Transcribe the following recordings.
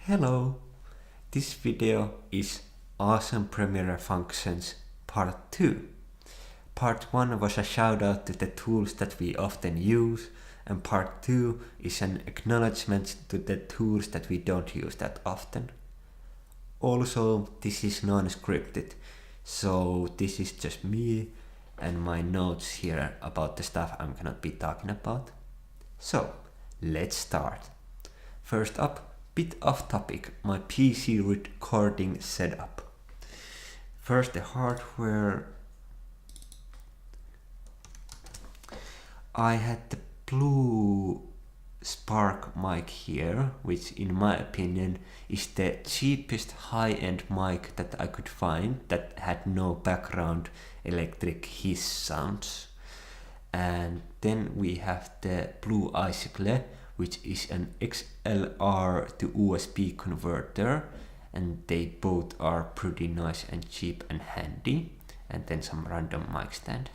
Hello! This video is Awesome Premiere Functions Part 2. Part 1 was a shout out to the tools that we often use, and Part 2 is an acknowledgement to the tools that we don't use that often. Also, this is non-scripted, so this is just me and my notes here about the stuff I'm gonna be talking about. So, let's start. First up, bit off topic, my PC recording setup. First, the hardware. I had the Blue Spark mic here, which in my opinion is the cheapest high-end mic that I could find that had no background electric hiss sounds. And then we have the Blue Icicle, which is an XLR to USB converter, and they both are pretty nice and cheap and handy. And then some random mic stand.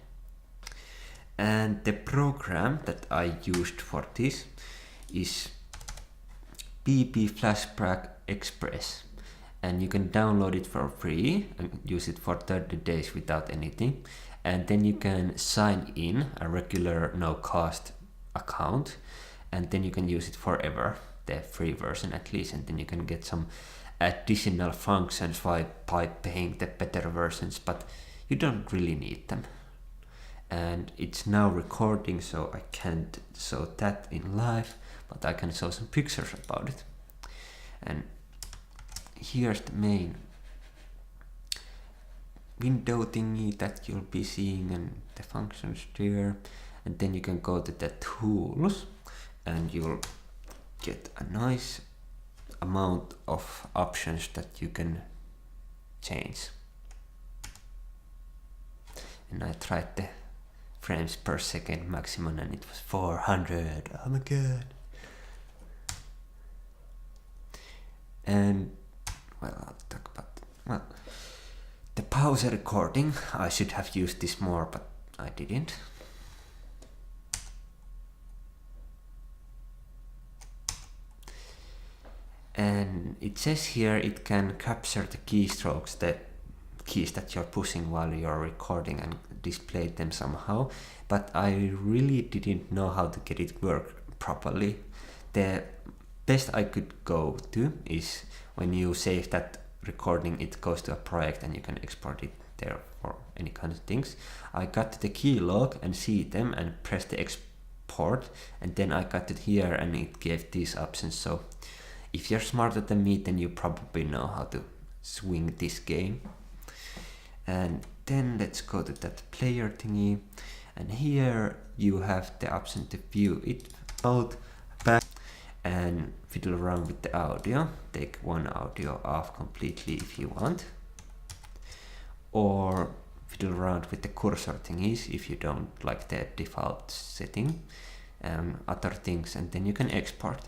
And the program that I used for this is BB Flashback Express, and you can download it for free and use it for 30 days without anything, and then you can sign in a regular no cost account, and then you can use it forever, the free version at least, and then you can get some additional functions by paying the better versions, but you don't really need them. And it's now recording, so I can't show that in live, but I can show some pictures about it. And here's the main window thingy that you'll be seeing, and the functions there. And then you can go to the tools and you'll get a nice amount of options that you can change. And I tried the frames per second maximum and it was 400. Oh my god. And well, I'll talk about the pause recording. I should have used this more, but I didn't. And it says here it can capture the keystrokes, the keys that you're pushing while you're recording, and display them somehow, but I really didn't know how to get it work properly. The best I could go to is when you save that recording, it goes to a project and you can export it there for any kind of things. I got to the key log and see them and press the export, and then I got it here and it gave these options. So if you're smarter than me, then you probably know how to swing this game. And then let's go to that player thingy, and here you have the option to view it out, back, and fiddle around with the audio. Take one audio off completely if you want, or fiddle around with the cursor thingies if you don't like the default setting and other things, and then you can export.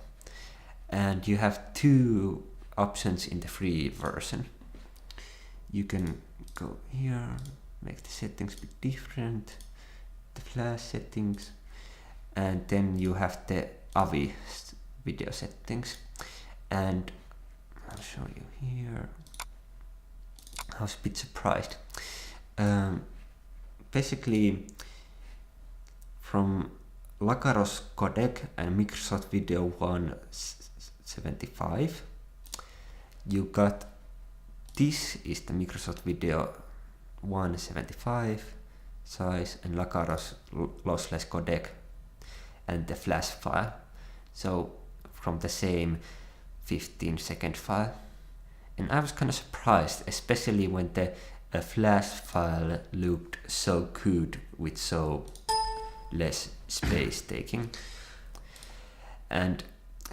And you have two options in the free version. You can go here, make the settings a bit different, the flash settings, and then you have the AVI video settings. And I'll show you here. I was a bit surprised. Basically, from Lakaros codec and Microsoft Video 175, you got this is the Microsoft Video 175 size and Lakaros lossless codec and the flash file. So from the same 15-second file. And I was kind of surprised, especially when the flash file looked so good with so less space taking. And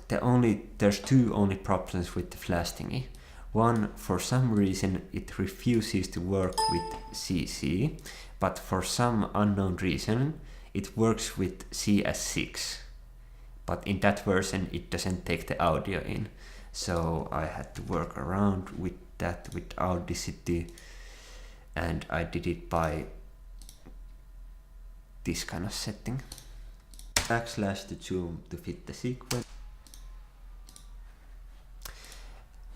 there's two only problems with the flash thingy. One, for some reason it refuses to work with CC, but for some unknown reason it works with CS6. But in that version it doesn't take the audio in. So I had to work around with that with Audacity, and I did it by this kind of setting. Backslash to zoom to fit the sequence.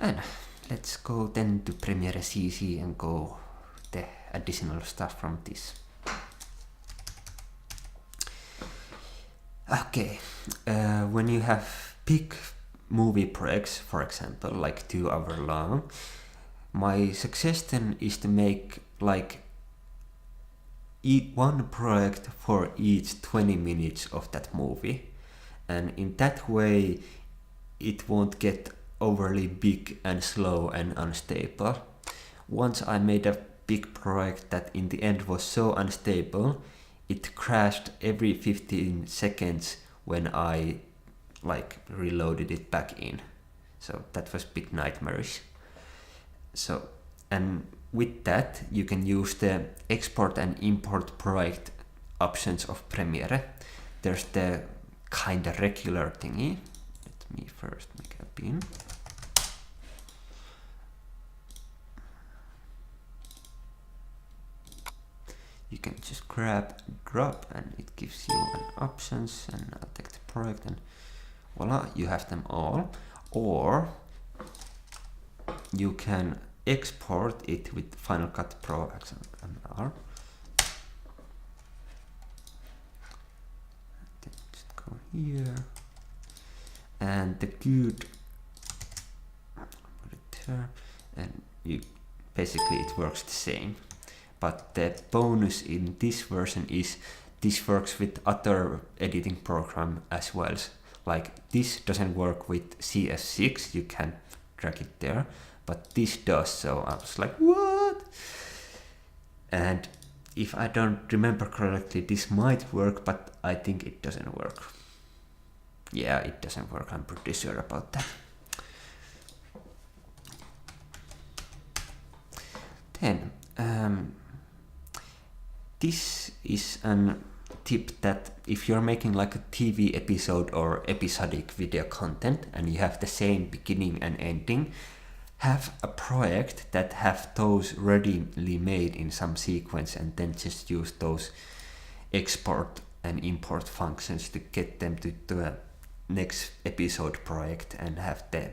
And let's go then to Premiere CC and go the additional stuff from this. Okay, when you have big movie projects, for example, like 2 hours long, my suggestion is to make like one project for each 20 minutes of that movie, and in that way it won't get overly big and slow and unstable. Once I made a big project that in the end was so unstable, it crashed every 15 seconds when I like reloaded it back in. So that was a bit nightmarish. So, and with that you can use the export and import project options of Premiere. There's the kind of regular thingy. Let me first make a bin. You can just grab and drop and it gives you an options, and I'll take the project and voila, you have them all. Or you can export it with Final Cut Pro XMR. Then just go here, and the good put it there, and you basically it works the same. But the bonus in this version is this works with other editing program as well. Like this doesn't work with CS6, you can't drag it there, but this does, so I was like, what? And if I don't remember correctly, this might work, but I think it doesn't work. Yeah, it doesn't work, I'm pretty sure about that. Then, this is a tip that if you're making like a TV episode or episodic video content and you have the same beginning and ending, have a project that have those readily made in some sequence and then just use those export and import functions to get them to the next episode project and have the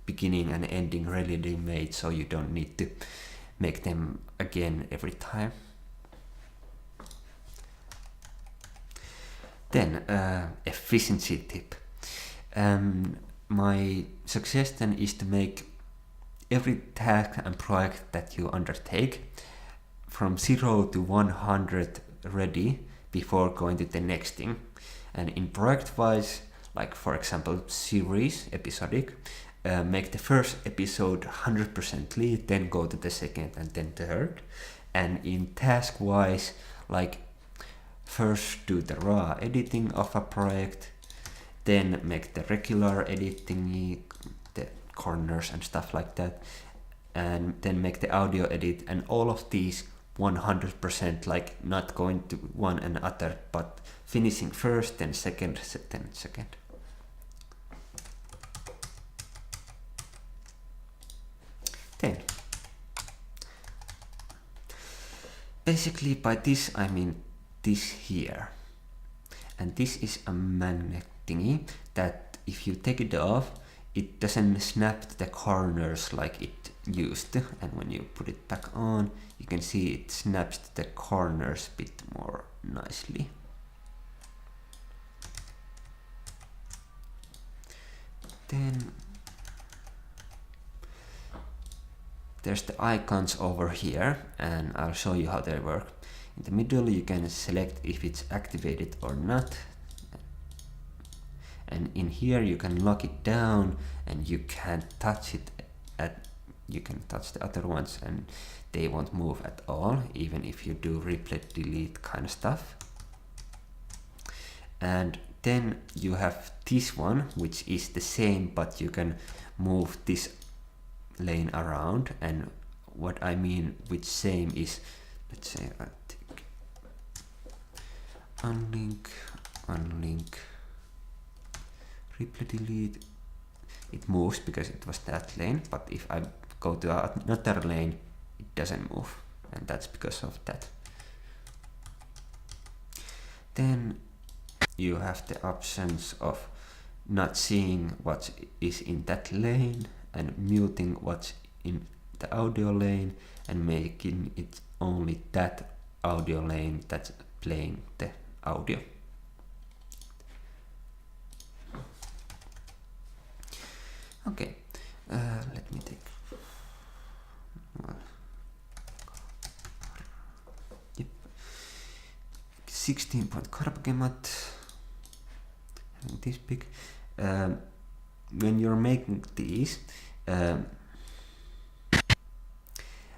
beginning and ending readily made, so you don't need to make them again every time. Then efficiency tip. My suggestion is to make every task and project that you undertake from 0 to 100 ready before going to the next thing. And in project wise, like for example series, episodic, make the first episode 100% lead, then go to the second and then third. And in task wise, like first do the raw editing of a project, then make the regular editing, the corners and stuff like that, and then make the audio edit, and all of these 100%, like not going to one another, but finishing first, then second, then second. Then, basically by this I mean this here, and this is a magnet thingy that if you take it off, it doesn't snap the corners like it used to, and when you put it back on, you can see it snaps the corners a bit more nicely. Then there's the icons over here, and I'll show you how they work. In the middle you can select if it's activated or not, and in here you can lock it down and you can't touch it. You can touch the other ones and they won't move at all, even if you do replay delete kind of stuff. And then you have this one, which is the same, but you can move this lane around. And what I mean with same is, let's say I take unlink, replay delete, it moves because it was that lane, but if I go to another lane, it doesn't move, and that's because of that. Then you have the options of not seeing what is in that lane, and muting what's in the audio lane and making it only that audio lane that's playing the audio. Okay, let me take 16-point carpagemat, having this big. When you're making these,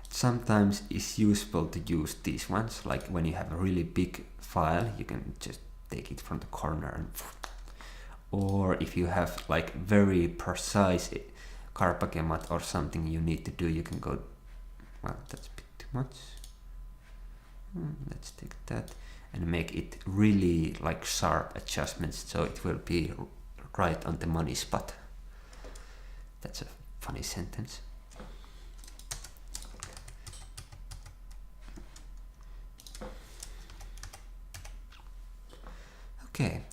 sometimes it's useful to use these ones, like when you have a really big file, you can just take it from the corner and, or if you have like very precise carpagemat or something you need to do, you can go, well, that's a bit too much. Let's take that and make it really like sharp adjustments so it will be right on the money spot. That's a funny sentence. Okay,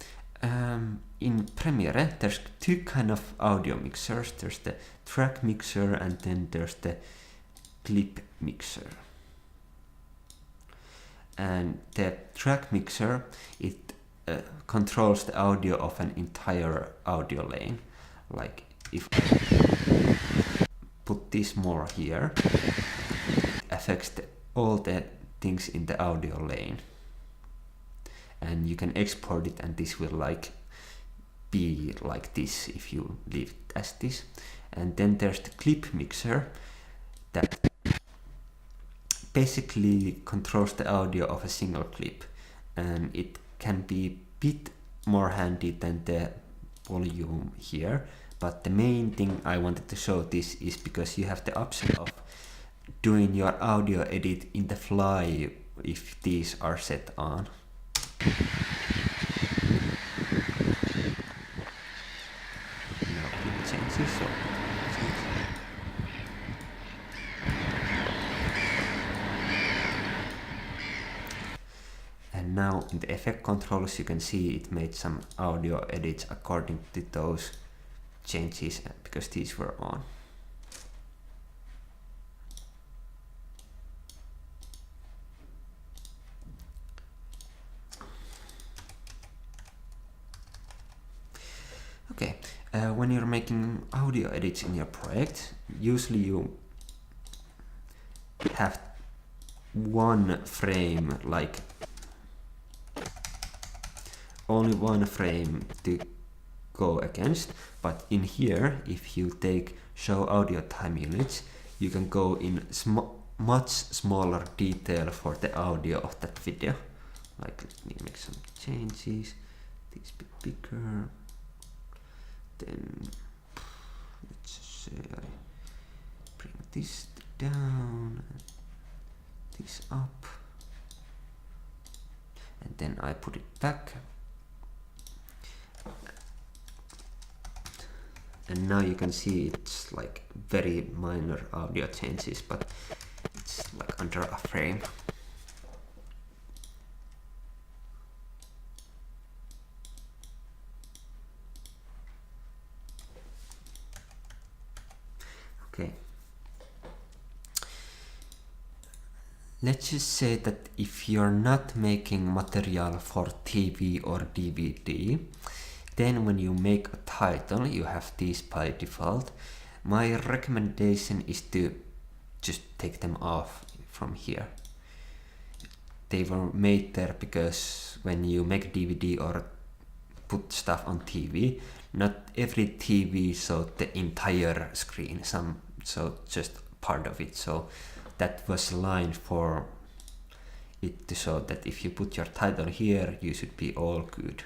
in Premiere there's two kind of audio mixers. There's the track mixer and then there's the clip mixer. And the track mixer, it controls the audio of an entire audio lane. Like if I put this more here, it affects all the things in the audio lane. And you can export it and this will like be like this if you leave it as this. And then there's the clip mixer that basically controls the audio of a single clip, and it can be a bit more handy than the volume here, but the main thing I wanted to show this is because you have the option of doing your audio edit in the fly if these are set on. Now it changes, so and now in the effect controls you can see it made some audio edits according to those changes because these were on. Okay, when you're making audio edits in your project, usually you have one frame, like only one frame to go against, but in here, if you take show audio time units, you can go in much smaller detail for the audio of that video. Like, let me make some changes, this bit bigger. Then let's say I bring this down, this up, and then I put it back. And now you can see it's like very minor audio changes, but it's like under a frame. Okay. Let's just say that if you're not making material for TV or DVD, then when you make a title, you have these by default. My recommendation is to just take them off from here. They were made there because when you make DVD or put stuff on TV, not every TV showed the entire screen, so just part of it. So that was aligned for it to show that if you put your title here, you should be all good.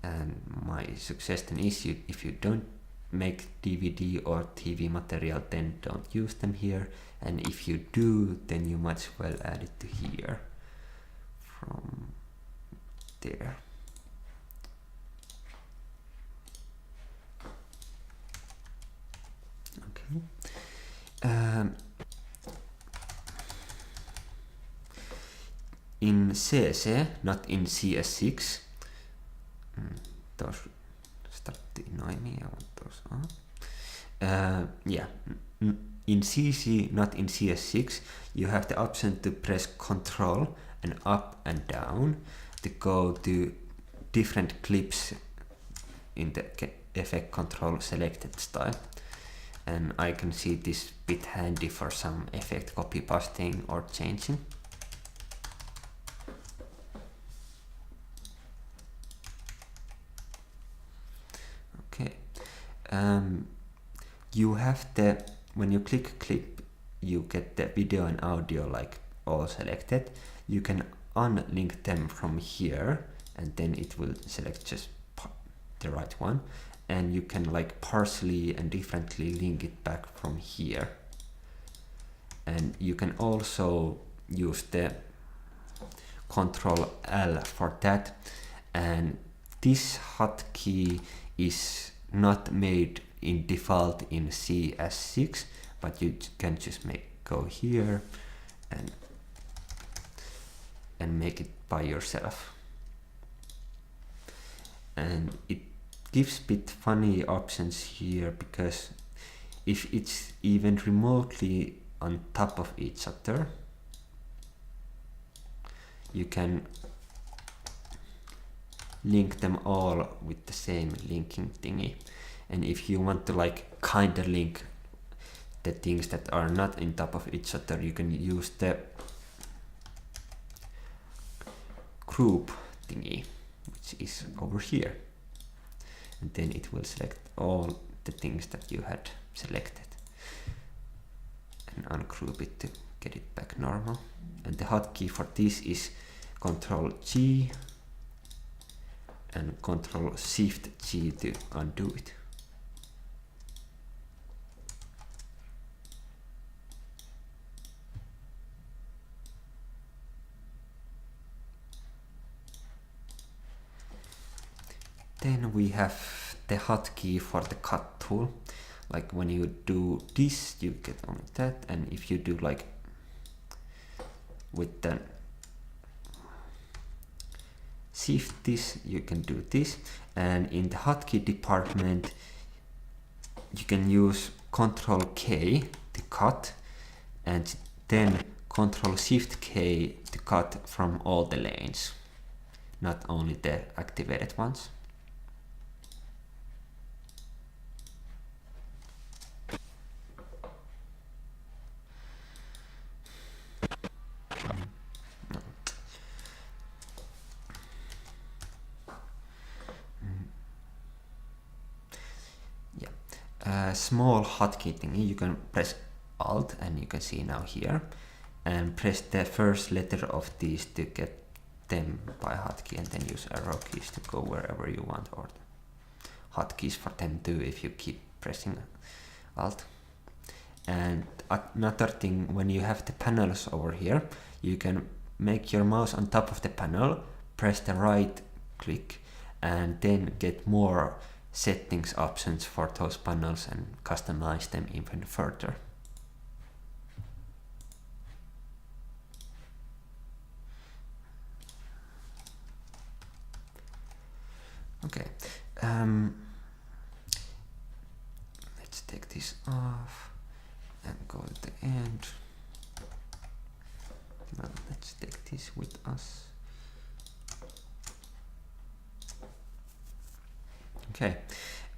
And my suggestion is if you don't make DVD or TV material, then don't use them here. And if you do, then you might as well add it to here from there. Okay. In CC, not in CS6, those start to annoy me, I want those on. Yeah, in CC, not in CS6, you have the option to press ctrl and up and down to go to different clips in the effect control selected style. And I can see this bit handy for some effect copy pasting or changing. Okay. You have the, when you click clip, you get the video and audio like all selected. You can unlink them from here, and then it will select just the right one. And you can like partially and differently link it back from here. And you can also use the ctrl L for that. And this hotkey is not made in default in CS6, but you can just go here and make it by yourself. And it gives bit funny options here, because if it's even remotely on top of each other, you can link them all with the same linking thingy. And if you want to like kinda link the things that are not on top of each other, you can use the group thingy, which is over here. And then it will select all the things that you had selected and ungroup it to get it back normal. And the hotkey for this is ctrl G and ctrl shift G to undo it. Then we have the hotkey for the cut tool. Like when you do this, you get only that, and if you do like with the shift this, you can do this. And in the hotkey department, you can use ctrl K to cut, and then ctrl shift K to cut from all the lanes, not only the activated ones. Small hotkey thingy, you can press Alt, and you can see now here, and press the first letter of these to get them by hotkey, and then use arrow keys to go wherever you want, or hotkeys for them too if you keep pressing Alt. And another thing, when you have the panels over here, you can make your mouse on top of the panel, press the right click, and then get more settings options for those panels and customize them even further. Okay, let's take this off and go to the end. Well, let's take this with us. Okay,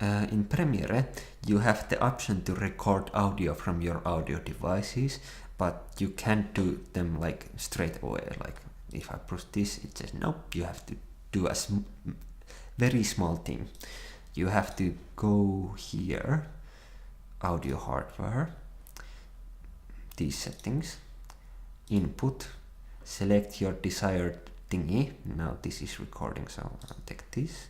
in Premiere you have the option to record audio from your audio devices, but you can't do them like straight away. Like if I push this, it says no, you have to do a very small thing. You have to go here, audio hardware, these settings, input, select your desired thingy. Now this is recording, so I'll take this.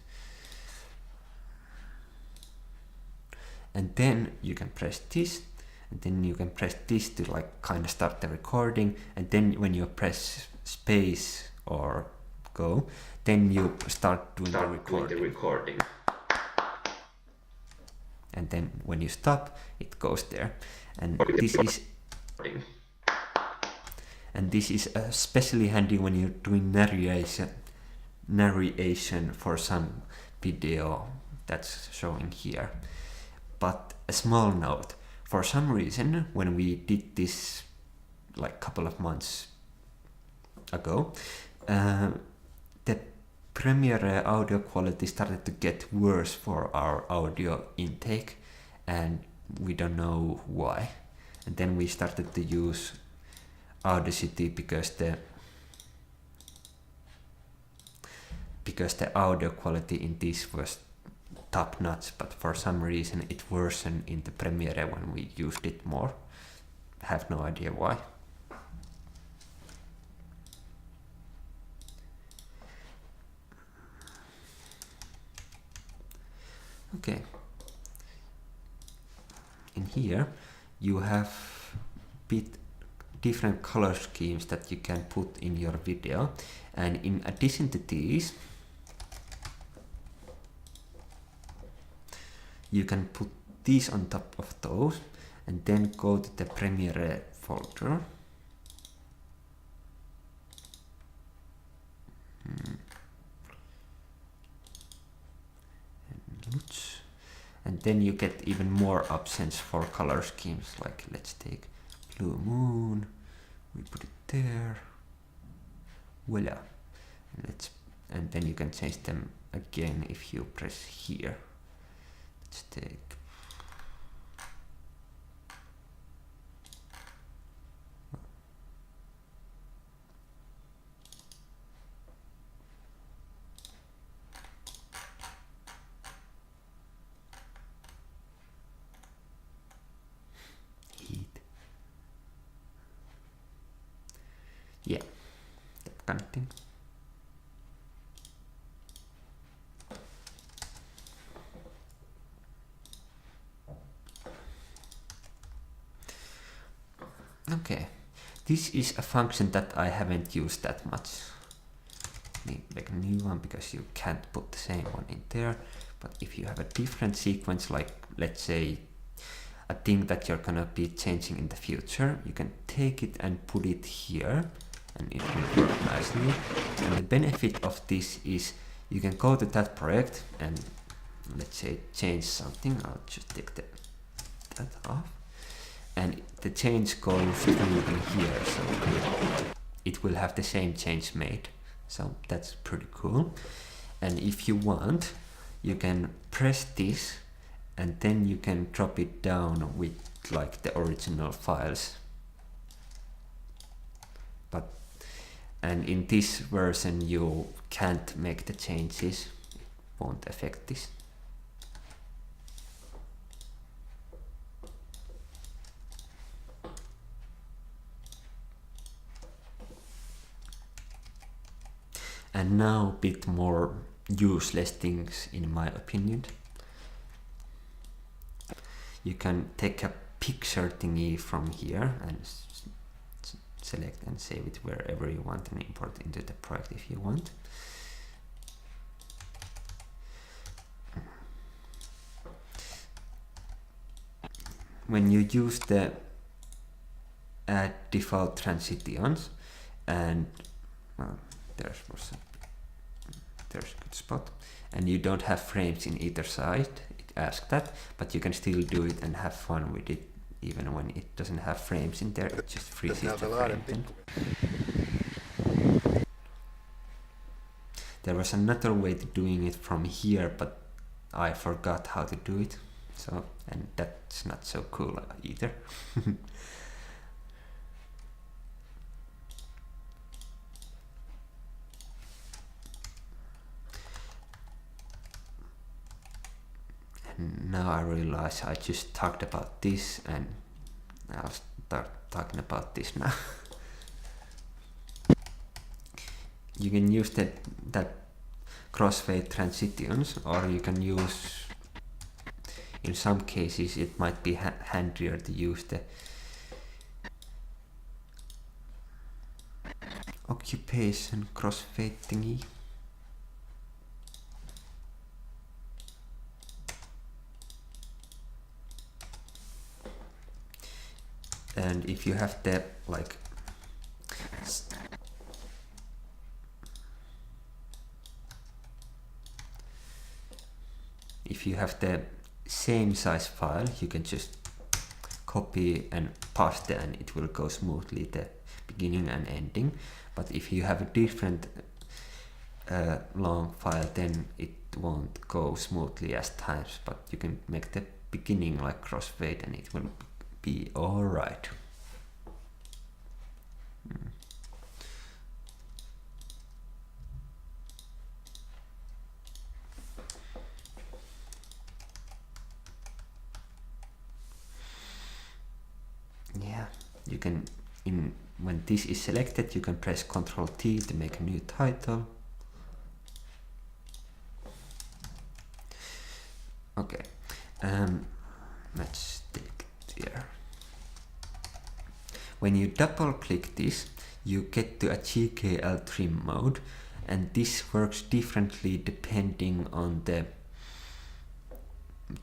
And then you can press this, and then you can press this to like kind of start the recording. And then when you press space or go, then you start doing the recording. And then when you stop, it goes there. And this is especially handy when you're doing narration for some video that's showing here. But a small note, for some reason when we did this like a couple of months ago, the Premiere audio quality started to get worse for our audio intake, and we don't know why. And then we started to use Audacity because the audio quality in this was top notch, but for some reason it worsened in the Premiere when we used it more. Have no idea why. Okay. In here you have bit different color schemes that you can put in your video, and in addition to these you can put these on top of those, and then go to the Premiere folder. And then you get even more options for color schemes, like let's take blue moon, we put it there, voila. And then you can change them again if you press here. Let's take heat. Yeah, that kind of thing. Okay, this is a function that I haven't used that much. Need to make a new one because you can't put the same one in there. But if you have a different sequence, like let's say a thing that you're gonna be changing in the future, you can take it and put it here, and it will work nicely. And the benefit of this is you can go to that project and let's say change something. I'll just take that off, and the change goes through in here, so it will have the same change made. So that's pretty cool. And if you want, you can press this and then you can drop it down with like the original files. And in this version you can't make the changes, it won't affect this. And now a bit more useless things in my opinion. You can take a picture thingy from here and select and save it wherever you want and import into the project if you want. When you use the add default transitions, and well, there's a good spot, and you don't have frames in either side, it asks that, but you can still do it and have fun with it even when it doesn't have frames in there, it just freezes the frame. There was another way to doing it from here, but I forgot how to do it, so, and that's not so cool either. Now I realize I just talked about this, and I'll start talking about this now. You can use that crossfade transitions, or you can use, in some cases it might be handier to use the occupation crossfade thingy. And if you have the like same size file, you can just copy and paste it, and it will go smoothly the beginning and ending. But if you have a different long file, then it won't go smoothly as times, but you can make the beginning like crossfade and it will be alright. Yeah, you can, when this is selected, you can press Ctrl T to make a new title. Okay, let's take it here. When you double click this, you get to a GKL trim mode, and this works differently depending on the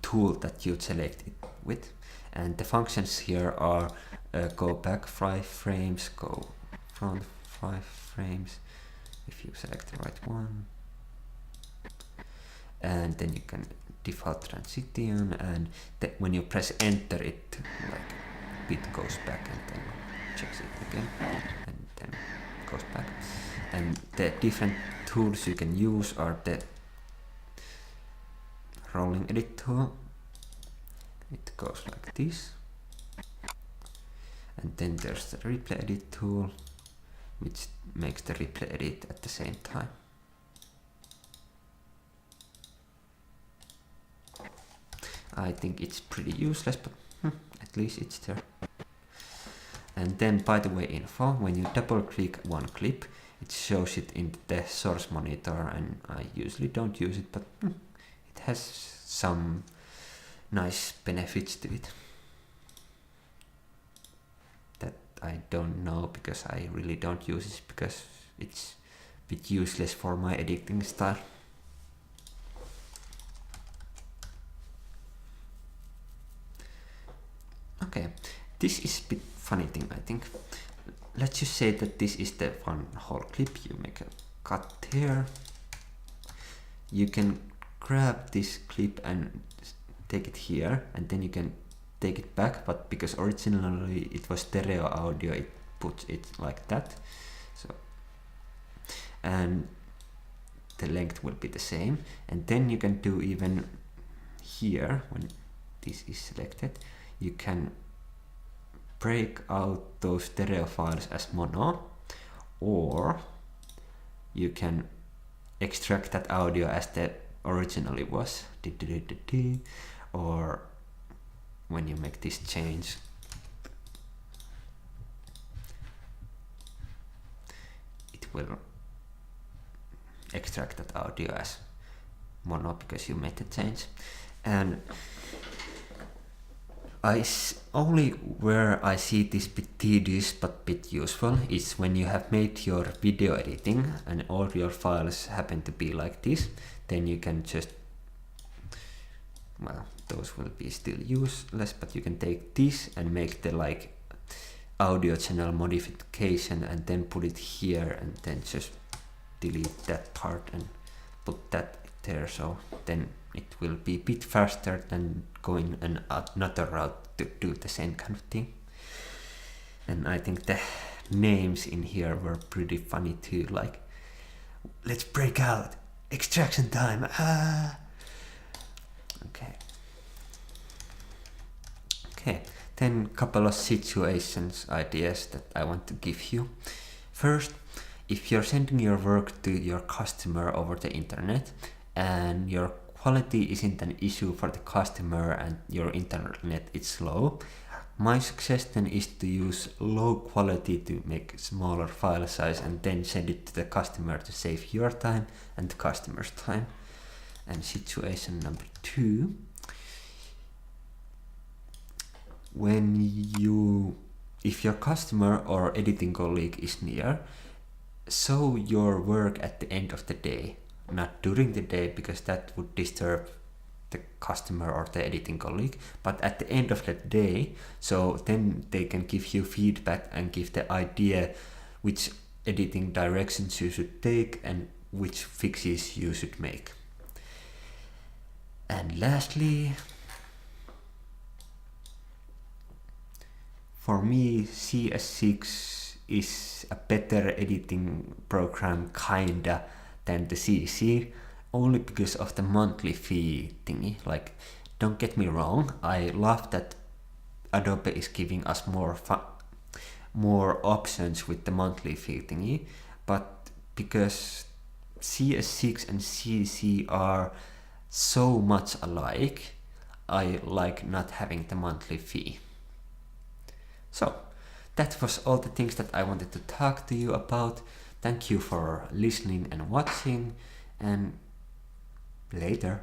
tool that you select it with. And the functions here are go back 5 frames, go front 5 frames, if you select the right one. And then you can default transition, and when you press enter, it like bit goes back and then checks it again, and then goes back. And the different tools you can use are the rolling edit tool. It goes like this, and then there's the replay edit tool, which makes the replay edit at the same time. I think it's pretty useless, but at least it's there. And then, by the way, info, when you double click one clip, it shows it in the source monitor, and I usually don't use it, but it has some nice benefits to it that I don't know, because I really don't use it, because it's a bit useless for my editing style. Okay, this is a bit funny thing, I think. Let's just say that this is the one whole clip. You make a cut here. You can grab this clip and take it here, and then you can take it back, but because originally it was stereo audio, it puts it like that. So, and the length will be the same, and then you can do even here, when this is selected, you can break out those stereo files as mono, or you can extract that audio as the originally was, or when you make this change, it will extract that audio as mono because you made the change. And only where I see this bit tedious but bit useful is when you have made your video editing and all your files happen to be like this, then you can just, well, those will be still useless, but you can take this and make the like audio channel modification and then put it here, and then just delete that part and put that there, so then it will be a bit faster than going another route to do the same kind of thing. And I think the names in here were pretty funny too, like, let's break out, extraction time, Okay, then couple of situations, ideas that I want to give you. First, if you're sending your work to your customer over the internet and your quality isn't an issue for the customer and your internet is slow, my suggestion is to use low quality to make smaller file size and then send it to the customer to save your time and the customer's time. And situation number 2, if your customer or editing colleague is near, show your work at the end of the day, not during the day, because that would disturb the customer or the editing colleague, but at the end of the day, so then they can give you feedback and give the idea which editing directions you should take and which fixes you should make. And lastly, for me CS6 is a better editing program kinda than the CC, only because of the monthly fee thingy. Like, don't get me wrong, I love that Adobe is giving us more options with the monthly fee thingy, but because CS6 and CC are so much alike, I like not having the monthly fee. So that was all the things that I wanted to talk to you about. Thank you for listening and watching, and later.